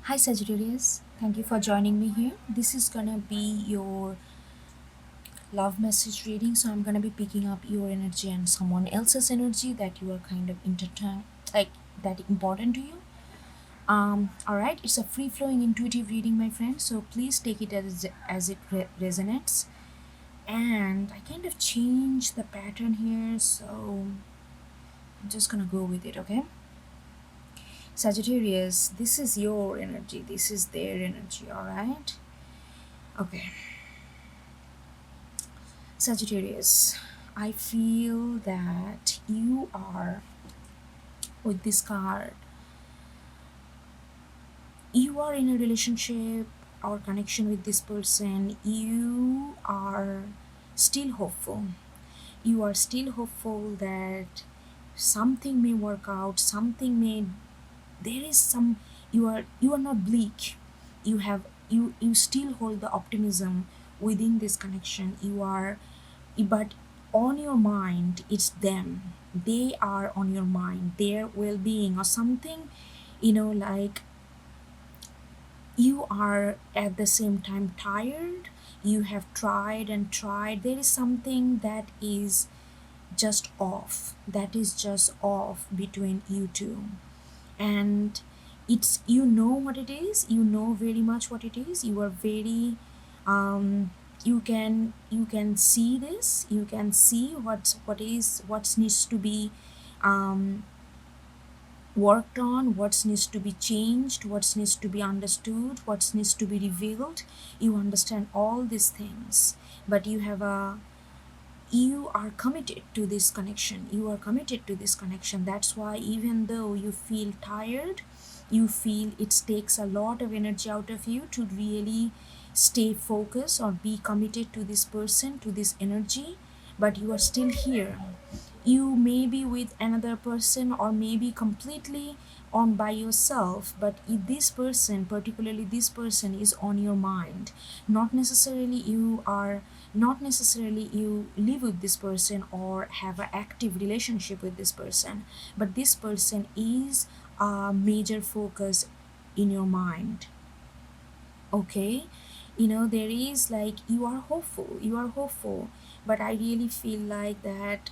Hi Sagittarius, thank you for joining me here. This is gonna be your love message reading, so I'm gonna be picking up your energy and someone else's energy that you are kind of intertwined, like that important to you. All right, it's a free flowing intuitive reading, my friend, so please take it as it resonates. And I kind of changed the pattern here, so I'm just gonna go with it, okay? Sagittarius, this is your energy, this is their energy, all right? Okay. Sagittarius, I feel that you are, with this card, you are in a relationship or connection with this person. You are still hopeful. You are still hopeful that something may work out, something may, there is some, you are not bleak. You have, you still hold the optimism within this connection. You are, but on your mind it's them, they are on your mind, their well-being or something, like you are at the same time tired. You have tried and tried, there is something that is just off, that is just off between you two. And it's, what it is, very much what it is. You are very, you can see this, you can see what needs to be um worked on, what needs to be changed, what needs to be understood, what needs to be revealed. You understand all these things, but you are committed to this connection, you are committed to this connection. That's why even though you feel tired, you feel it takes a lot of energy out of you to really stay focused or be committed to this person, to this energy, but you are still here. You may be with another person or maybe completely on by yourself, but if this person, particularly this person, is on your mind, not necessarily you are, not necessarily you live with this person or have an active relationship with this person, but this person is a major focus in your mind. Okay, there is, like, you are hopeful, but I really feel like that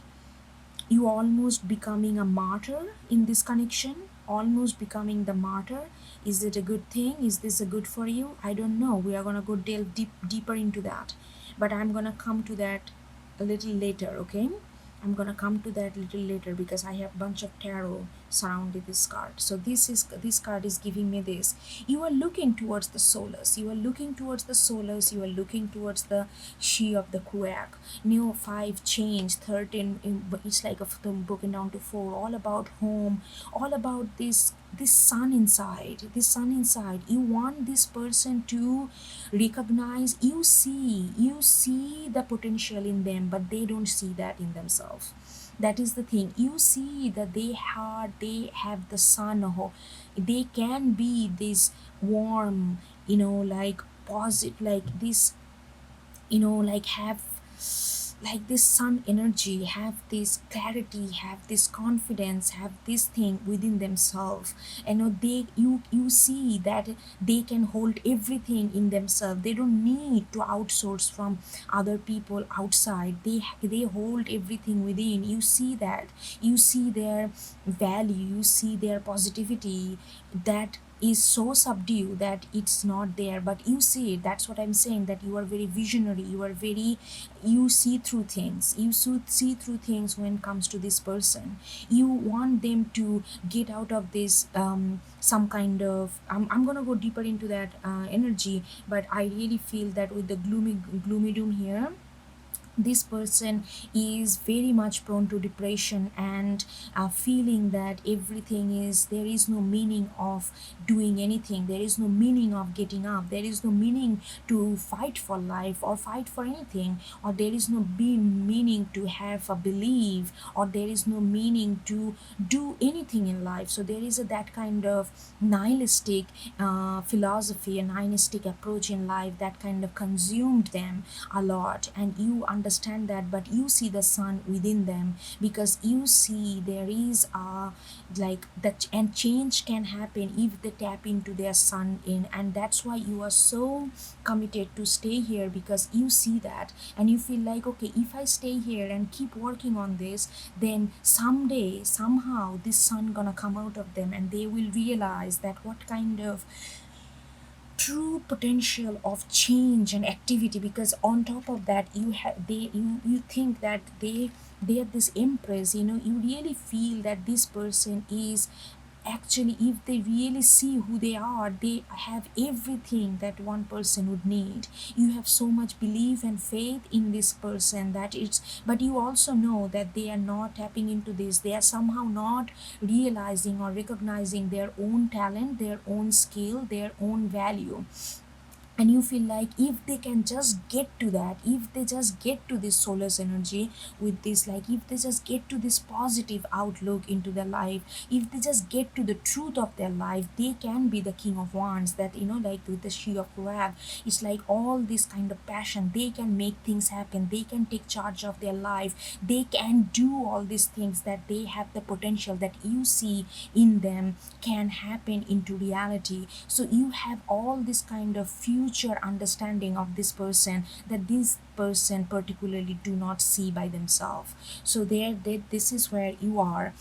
you almost becoming a martyr in this connection, almost becoming the martyr. Is it a good thing? Is this a good for you? I don't know, we are gonna go deeper into that, but I'm gonna come to that a little later, okay? I'm gonna come to that little later because I have bunch of tarot surrounding this card. So this card is giving me this. You are looking towards the solace, you are looking towards the solace, you are looking towards the she of the quack. New 5 change 13, it's like a them broken down to 4, all about home, all about this sun inside, you want this person to recognize, you see the potential in them, but they don't see that in themselves. That is the thing. You see that they have the sun, they can be this warm, like positive, like this, like have, like this sun energy, have this clarity, have this confidence, have this thing within themselves. You see that they can hold everything in themselves, they don't need to outsource from other people outside. They hold everything within. You see that, you see their value, you see their positivity, that is so subdued that it's not there, but you see it. That's what I'm saying, that you are very visionary, you are very, you see through things, you should see through things when it comes to this person. You want them to get out of this, some kind of, I'm gonna go deeper into that energy, but I really feel that with the gloomy doom here, this person is very much prone to depression and feeling that everything is, there is no meaning of doing anything, there is no meaning of getting up, there is no meaning to fight for life or fight for anything, or there is no meaning to have a belief, or there is no meaning to do anything in life. So there is that kind of nihilistic philosophy, a nihilistic approach in life that kind of consumed them a lot. And understand that, but you see the sun within them, because you see there is a like that, and change can happen if they tap into their sun in. And that's why you are so committed to stay here, because you see that and you feel like, okay, if I stay here and keep working on this, then someday somehow this sun gonna come out of them, and they will realize that what kind of true potential of change and activity. Because on top of that, you have they you think that they are this empress, you really feel that this person is actually, if they really see who they are, they have everything that one person would need. You have so much belief and faith in this person that it's, but you also know that they are not tapping into this, they are somehow not realizing or recognizing their own talent, their own skill, their own value. And you feel like if they can just get to that, if they just get to this solar's energy with this, like if they just get to this positive outlook into their life, if they just get to the truth of their life, they can be the king of wands. That, like with the she of wrath, it's like all this kind of passion, they can make things happen, they can take charge of their life, they can do all these things, that they have the potential that you see in them can happen into reality. So you have all this kind of future understanding of this person, that this person particularly do not see by themselves. So this is where you are,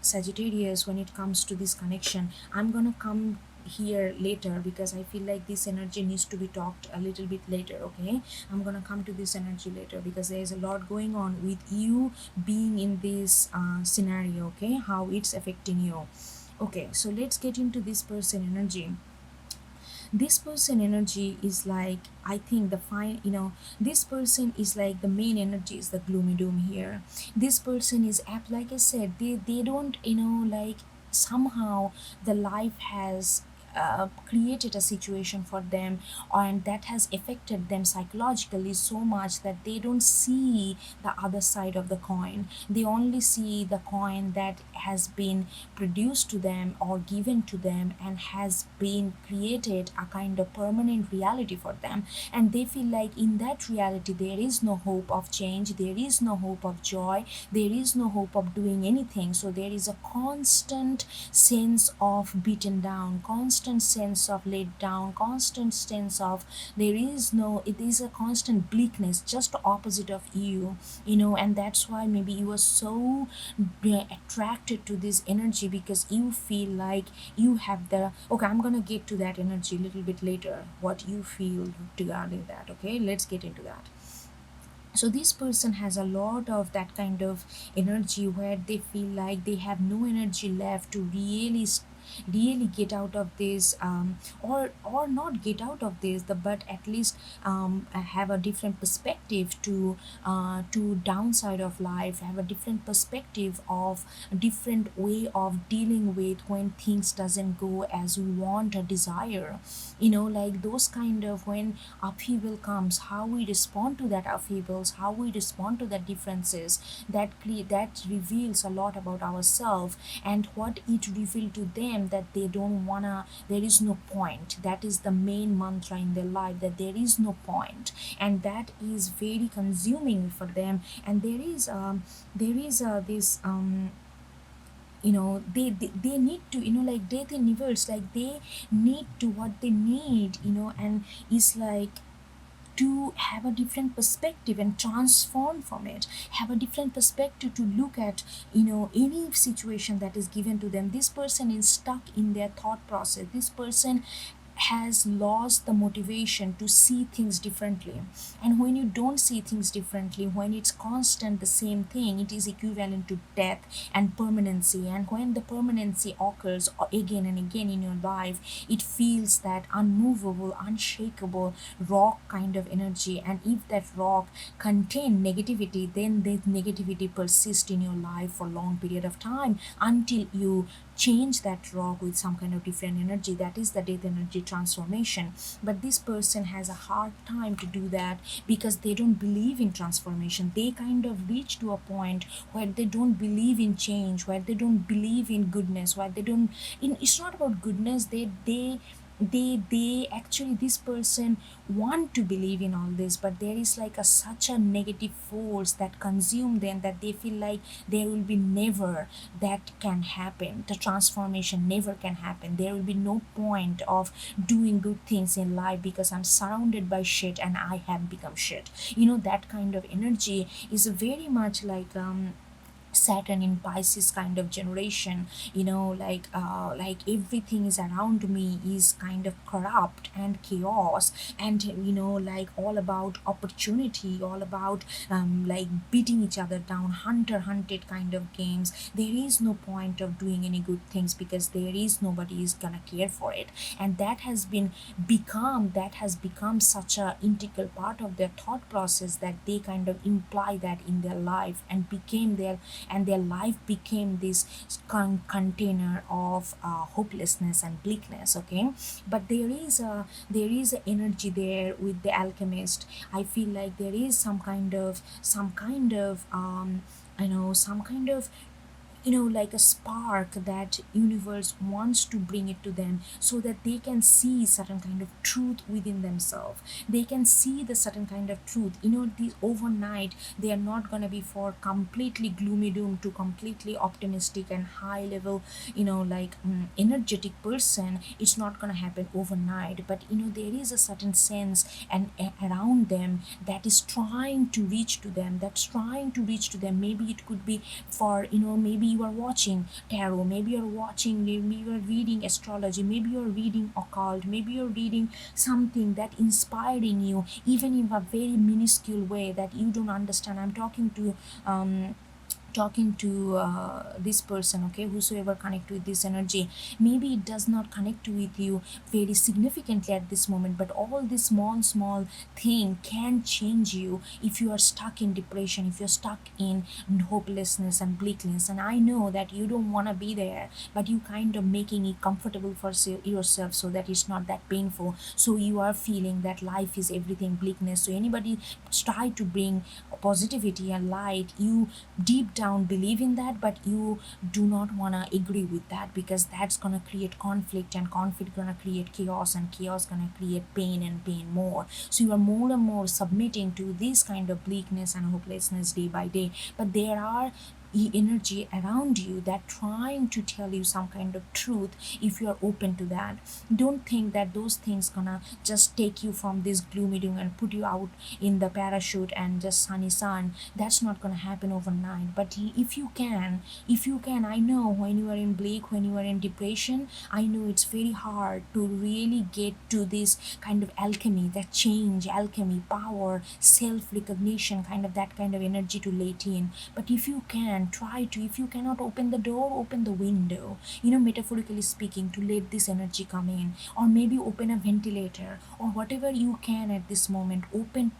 Sagittarius, when it comes to this connection. I'm gonna come here later, because I feel like this energy needs to be talked a little bit later. Okay, I'm gonna come to this energy later, because there's a lot going on with you being in this scenario. Okay, how it's affecting you. Okay, so let's get into this person energy. This person energy is like, I think the fine, this person is like the main energy is the gloomy doom here. This person is apt, like I said, they don't, like somehow the life has created a situation for them, and that has affected them psychologically so much that they don't see the other side of the coin. They only see the coin that has been produced to them or given to them and has been created a kind of permanent reality for them. And they feel like in that reality there is no hope of change, there is no hope of joy, there is no hope of doing anything. So there is a constant sense of beaten down, constant sense of laid down, constant sense of there is no, it is a constant bleakness, just opposite of you. And that's why maybe you are so attracted to this energy, because you feel like you have the, okay, I'm gonna get to that energy a little bit later, what you feel regarding that. Okay, let's get into that. So this person has a lot of that kind of energy, where they feel like they have no energy left to really get out of this, or not get out of this, but at least have a different perspective to downside of life, have a different perspective of a different way of dealing with when things doesn't go as we want or desire. Like those kind of, when upheaval comes, how we respond to that upheavals, how we respond to the differences, that reveals a lot about ourselves. And what it revealed to them, that they don't wanna, there is no point, that is the main mantra in their life, that there is no point. And that is very consuming for them. And there is this they need to, like death and universe, like they need to, what they need, and it's like to have a different perspective and transform from it, have a different perspective to look at, any situation that is given to them. This person is stuck in their thought process, this person has lost the motivation to see things differently. And when you don't see things differently, when it's constant the same thing, it is equivalent to death and permanency. And when the permanency occurs again and again in your life, it feels that unmovable, unshakable rock kind of energy. And if that rock contain negativity, then that negativity persists in your life for a long period of time, until you change that rock with some kind of different energy. That is the death energy transformation. But this person has a hard time to do that, because they don't believe in transformation. They kind of reach to a point where they don't believe in change, where they don't believe in goodness, where they don't it's not about goodness. They they actually, this person want to believe in all this, but there is like a such a negative force that consume them, that they feel like there will be never that can happen, the transformation never can happen, there will be no point of doing good things in life because I'm surrounded by shit and I have become shit. That kind of energy is very much like Saturn in Pisces kind of generation. Like everything is around me is kind of corrupt and chaos, and like all about opportunity, all about like beating each other down, hunted kind of games. There is no point of doing any good things because there is nobody is gonna care for it, and that has become such a integral part of their thought process that they kind of imply that in their life, and their life became this container of hopelessness and bleakness. Okay, but there is a energy there with the alchemist. I feel like there is some kind of some kind of like a spark that universe wants to bring it to them, so that they can see certain kind of truth within themselves. They can see the certain kind of truth. These overnight, they are not going to be for completely gloomy doom to completely optimistic and high level, like energetic person. It's not going to happen overnight, but there is a certain sense and around them that is trying to reach to them, that's trying to reach to them. Maybe it could be for, maybe you are watching tarot, maybe you are reading astrology, maybe you're reading occult, maybe you're reading something that inspiring you, even in a very minuscule way that you don't understand. I'm talking to this person, okay, whosoever connect with this energy. Maybe it does not connect with you very significantly at this moment, but all this small thing can change you if you are stuck in depression, if you're stuck in hopelessness and bleakness. And I know that you don't want to be there, but you kind of making it comfortable for yourself so that it's not that painful. So you are feeling that life is everything bleakness. So anybody try to bring positivity and light, you deep down believe in that, but you do not want to agree with that, because that's going to create conflict, and conflict going to create chaos, and chaos going to create pain, and pain more. So you are more and more submitting to this kind of bleakness and hopelessness day by day. But there are energy around you that trying to tell you some kind of truth. If you are open to that, don't think that those things gonna just take you from this gloomy doom and put you out in the parachute and just sunny sun. That's not gonna happen overnight. But if you can, I know when you are in bleak, when you are in depression, I know it's very hard to really get to this kind of alchemy, that change, alchemy, power, self-recognition, kind of that kind of energy to let in. But if you can try to, if you cannot open the door, open the window, metaphorically speaking, to let this energy come in. Or maybe open a ventilator, or whatever you can at this moment.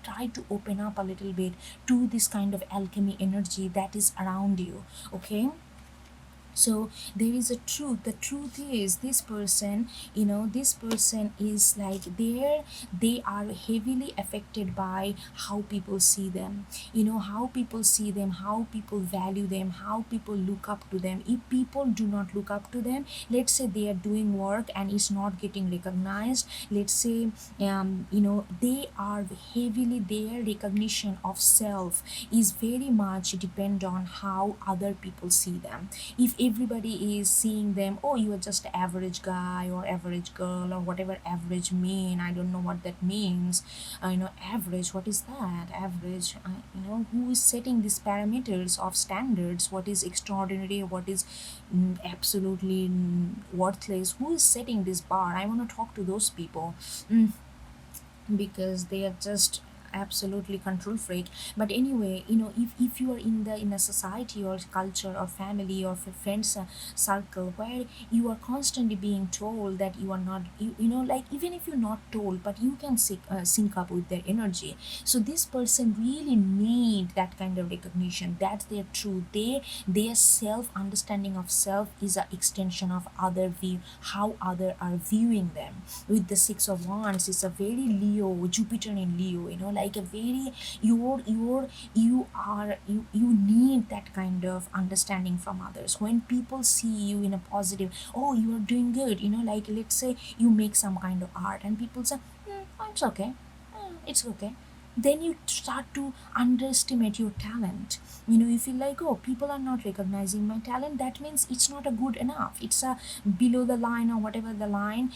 Try to open up a little bit to this kind of alchemy energy that is around you. Okay, so there is a truth. The truth is, this person is like, they are heavily affected by how people see them. How people see them, how people value them, how people look up to them. If people do not look up to them, let's say they are doing work and it's not getting recognized, let's say, they are heavily, their recognition of self is very much depend on how other people see them. If everybody is seeing them, oh, you are just average guy or average girl, or whatever average mean, I don't know what that means. Average, what is that average? Who is setting these parameters of standards? What is extraordinary, what is absolutely worthless? Who is setting this bar? I want to talk to those people. Mm, because they are just absolutely control freak. But anyway, if you are in a society or culture or family or friends circle where you are constantly being told that you are not, like, even if you're not told, but you can sync up with their energy. So this person really need that kind of recognition. That's their truth. Their self understanding of self is an extension of other view, how other are viewing them. With the Six of Wands, it's a very Leo, Jupiter in Leo, like like a very, you need that kind of understanding from others. When people see you in a positive, oh, you are doing good, like let's say you make some kind of art and people say, it's okay, it's okay, then you start to underestimate your talent. You feel like, oh, people are not recognizing my talent, that means it's not a good enough, it's a below the line or whatever the line,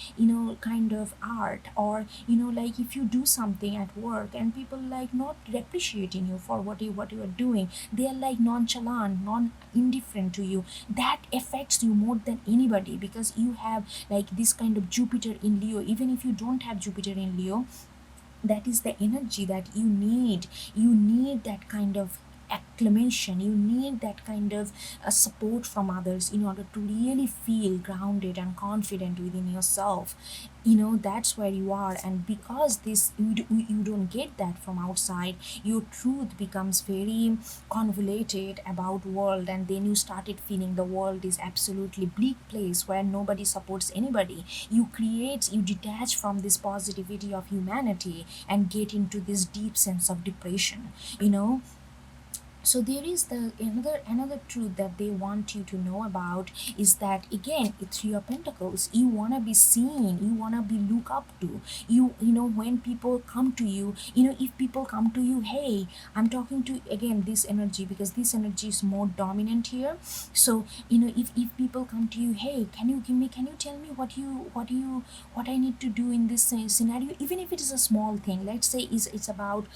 kind of art. Or like if you do something at work and people like not appreciating you for what you are doing, they are like nonchalant, non indifferent to you, that affects you more than anybody, because you have like this kind of Jupiter in Leo. Even if you don't have Jupiter in Leo, that is the energy that you need that kind of acclamation, you need that kind of support from others in order to really feel grounded and confident within yourself. That's where you are. And because this you don't get that from outside, your truth becomes very convoluted about world, and then you started feeling the world is absolutely bleak place where nobody supports anybody. You detach from this positivity of humanity and get into this deep sense of depression. you know so there is the another truth that they want you to know about is that, again, it's Three of Pentacles. You want to be seen, you want to be looked up to. When people come to you, if people come to you, hey, I'm talking to, again, this energy, because this energy is more dominant here. So if people come to you, hey, can you tell me what I need to do in this scenario, even if it is a small thing. Let's say it's about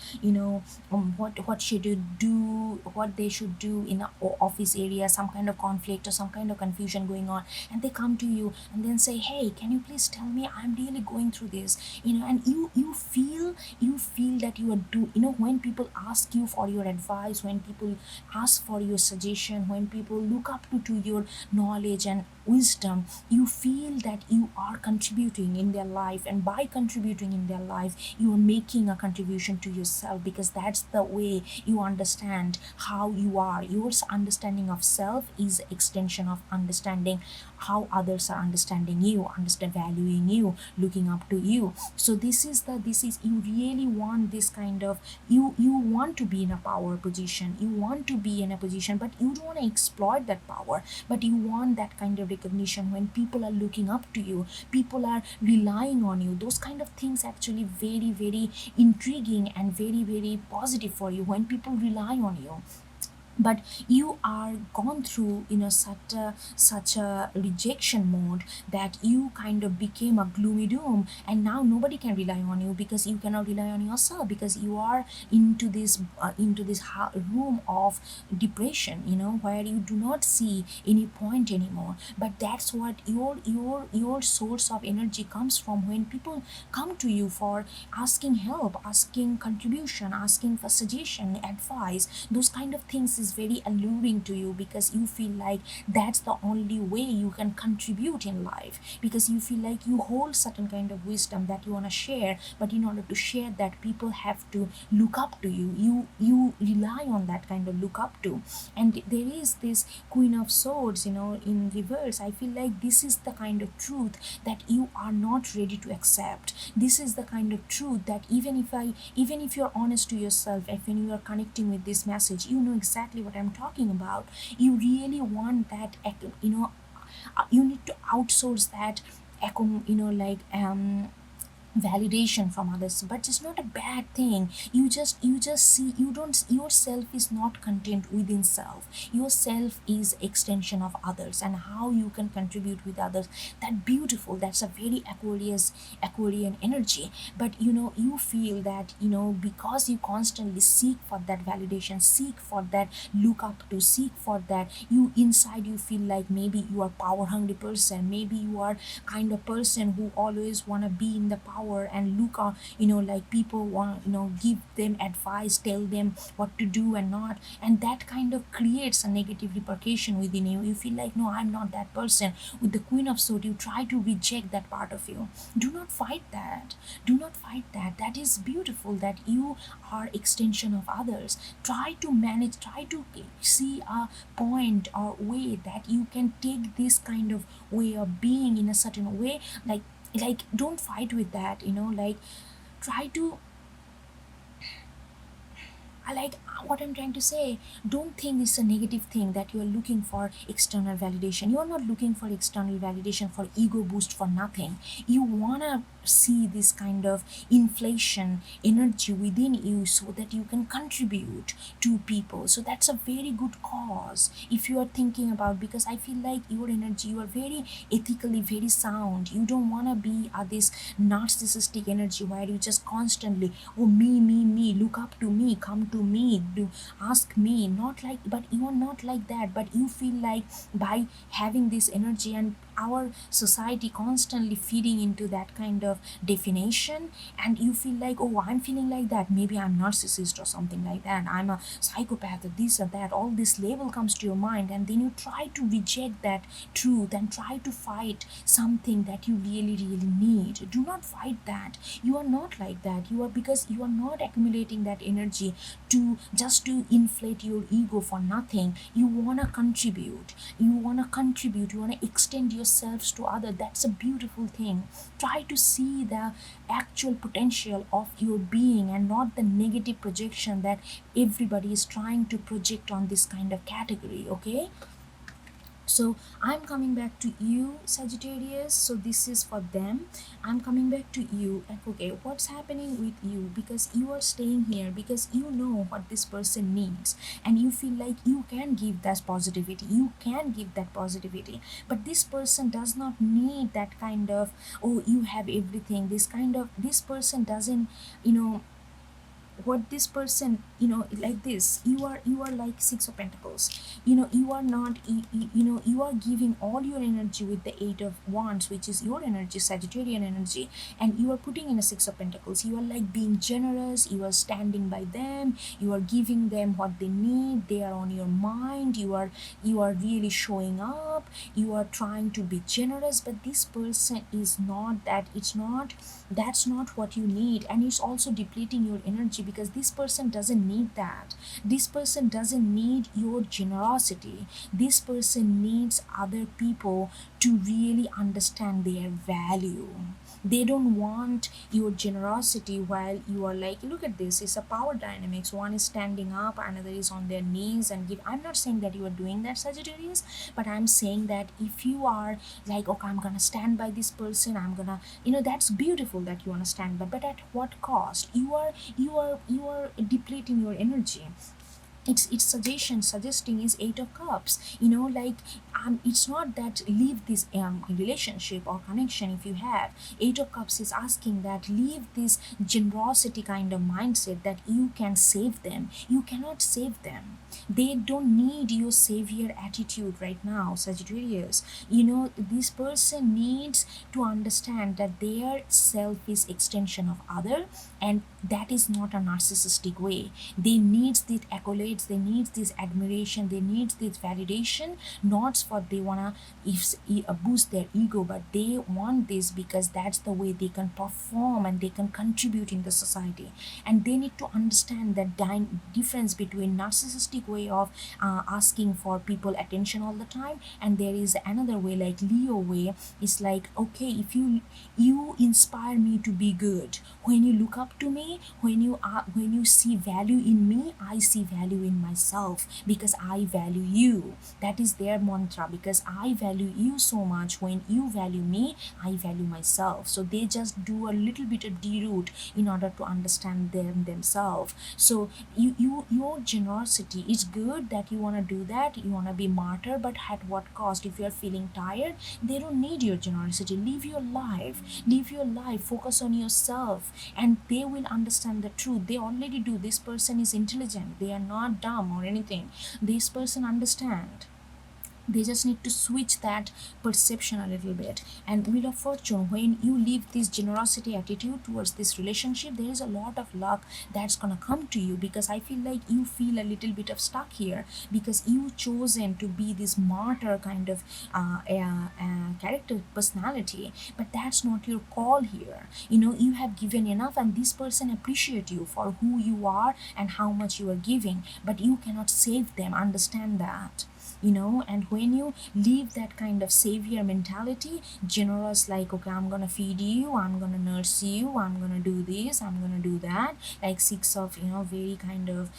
what they should do in a office area, some kind of conflict or some kind of confusion going on, and they come to you and then say, hey, can you please tell me, I'm really going through this. And you feel that you are when people ask you for your advice, when people ask for your suggestion, when people look up to your knowledge and wisdom, you feel that you are contributing in their life, and by contributing in their life, you are making a contribution to yourself, because that's the way you understand how you are. Your understanding of self is extension of understanding how others are understanding you, understand valuing you, looking up to you. So this is you really want this kind of, you want to be in a power position, you want to be in a position, but you don't want to exploit that power, but you want that kind of recognition. When people are looking up to you, people are relying on you, those kind of things actually very, very intriguing and very, very positive for you when people rely on you. But you are gone through such a rejection mode that you kind of became a gloomy doom, and now nobody can rely on you, because you cannot rely on yourself, because you are into this room of depression, where you do not see any point anymore. But that's what your source of energy comes from. When people come to you for asking help, asking contribution, asking for suggestion, advice, those kind of things is very alluring to you, because you feel like that's the only way you can contribute in life, because you feel like you hold certain kind of wisdom that you want to share, but in order to share that, people have to look up to you. You rely on that kind of look up to. And there is this Queen of Swords, in reverse. I feel like this is the kind of truth that you are not ready to accept. This is the kind of truth that even if you're honest to yourself, if when you are connecting with this message, you know exactly what I'm talking about. You really want that, you need to outsource that, validation from others. But it's not a bad thing. You just see, you don't, yourself is not content within self. Yourself is extension of others, and how you can contribute with others, that beautiful, that's a very Aquarian energy. But you feel that, because you constantly seek for that validation, seek for that look up to, seek for that, you inside you feel like maybe you are power hungry person, maybe you are kind of person who always want to be in the power and look on, like people want, give them advice, tell them what to do and not. And that kind of creates a negative repercussion within you. You feel like, no, I'm not that person. With the Queen of Swords, you try to reject that part of you. Do not fight that. Do not fight that. That is beautiful, that you are extension of others. Try to manage, try to see a point or way that you can take this kind of way of being in a certain way. Like don't fight with that, like try to I like what I'm trying to say. Don't think it's a negative thing that you're looking for external validation. You're not looking for external validation for ego boost for nothing. You wanna see this kind of inflation energy within you so that you can contribute to people. So that's a very good cause if you are thinking about, because I feel like your energy, you are very ethically very sound. You don't wanna be this narcissistic energy where you just constantly, oh, me, look up to me, come to me, do ask me, not like, but you are not like that. But you feel like by having this energy, and our society constantly feeding into that kind of definition, and you feel like, oh, I'm feeling like that, maybe I'm narcissist or something like that, I'm a psychopath or this or that, all this label comes to your mind, and then you try to reject that truth and try to fight something that you really need. Do not fight that. You are not like that. You are, because you are not accumulating that energy to just to inflate your ego for nothing. You want to contribute, you want to contribute, you want to extend yourselves to other. That's a beautiful thing. Try to see the actual potential of your being and not the negative projection that everybody is trying to project on this kind of category. Okay, so I'm coming back to you, Sagittarius. So this is for them. I'm coming back to you. And okay, what's happening with you? Because you are staying here because you know what this person needs, and you feel like you can give that positivity. You can give that positivity, but this person does not need that kind of, oh, you have everything. This kind of, this person doesn't, you know, what this person, you know, like this, you are like Six of Pentacles. You know, you are not, you know, you are giving all your energy with the Eight of Wands, which is your energy, Sagittarian energy, and you are putting in a Six of Pentacles. You are like being generous, you are standing by them, you are giving them what they need, they are on your mind, you are really showing up, you are trying to be generous. But this person is not that. It's not, that's not what you need, and it's also depleting your energy because this person doesn't need that. This person doesn't need your generosity. This person needs other people to really understand their value. They don't want your generosity while you are like, look at this, it's a power dynamics. One is standing up, another is on their knees and give. I'm not saying that you are doing that, Sagittarius, but I'm saying that if you are like, okay, I'm gonna stand by this person, I'm gonna, you know, that's beautiful that you understand, but at what cost? You are depleting your energy. It's suggesting is Eight of Cups, you know, like it's not that leave this relationship or connection. If you have Eight of Cups is asking that leave this generosity kind of mindset that you can save them. You cannot save them. They don't need your savior attitude right now, Sagittarius. You know, this person needs to understand that their self is extension of other, and that is not a narcissistic way. They need these accolades, they need this admiration, they need this validation, not for they wanna boost their ego, but they want this because that's the way they can perform and they can contribute in the society. And they need to understand that difference between narcissistic way of asking for people attention all the time, and there is another way like Leo way. It's like, okay, if you inspire me to be good, when you look up to me, when you see value in me, I see value in myself because I value you. That is their mantra. Because I value you so much, when you value me, I value myself. So they just do a little bit of deroot in order to understand themselves. So your generosity is good, that you want to do that, you want to be martyr, but at what cost? If you're feeling tired, they don't need your generosity. Live your life, focus on yourself, and they will understand the truth. They already do. This person is intelligent, they are not dumb or anything. This person understand. They just need to switch that perception a little bit. And Wheel of Fortune, when you leave this generosity attitude towards this relationship, there is a lot of luck that's gonna come to you, because I feel like you feel a little bit of stuck here because you chosen to be this martyr kind of character personality, but that's not your call here. You know, you have given enough, and this person appreciate you for who you are and how much you are giving, but you cannot save them. Understand that. And when you leave that kind of savior mentality, generous, like, okay, I'm gonna feed you, I'm gonna nurse you, I'm gonna do this, I'm gonna do that, like six of very kind of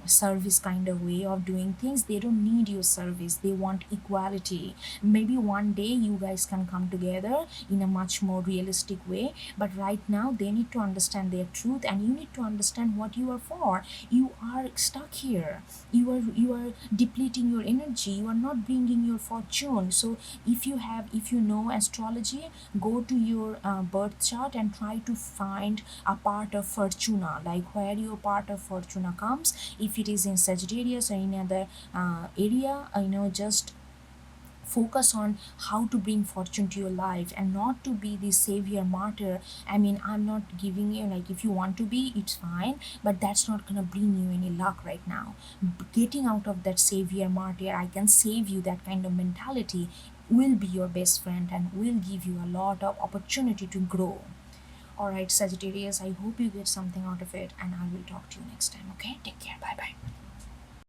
service kind of way of doing things. They don't need your service, they want equality. Maybe one day you guys can come together in a much more realistic way, but right now they need to understand their truth, and you need to understand what you are for. You are stuck here, you are depleting your energy, you are not bringing your fortune. So if you know astrology, go to your birth chart and try to find a part of fortuna, like where your part of fortuna comes. If it is in Sagittarius or any other area, just focus on how to bring fortune to your life and not to be the savior martyr. I mean, I'm not giving you, like, if you want to be, it's fine, but that's not gonna bring you any luck right now. Getting out of that savior martyr, I can save you, that kind of mentality will be your best friend and will give you a lot of opportunity to grow. All right, Sagittarius, I hope you get something out of it, and I will talk to you next time. Okay, take care. Bye bye.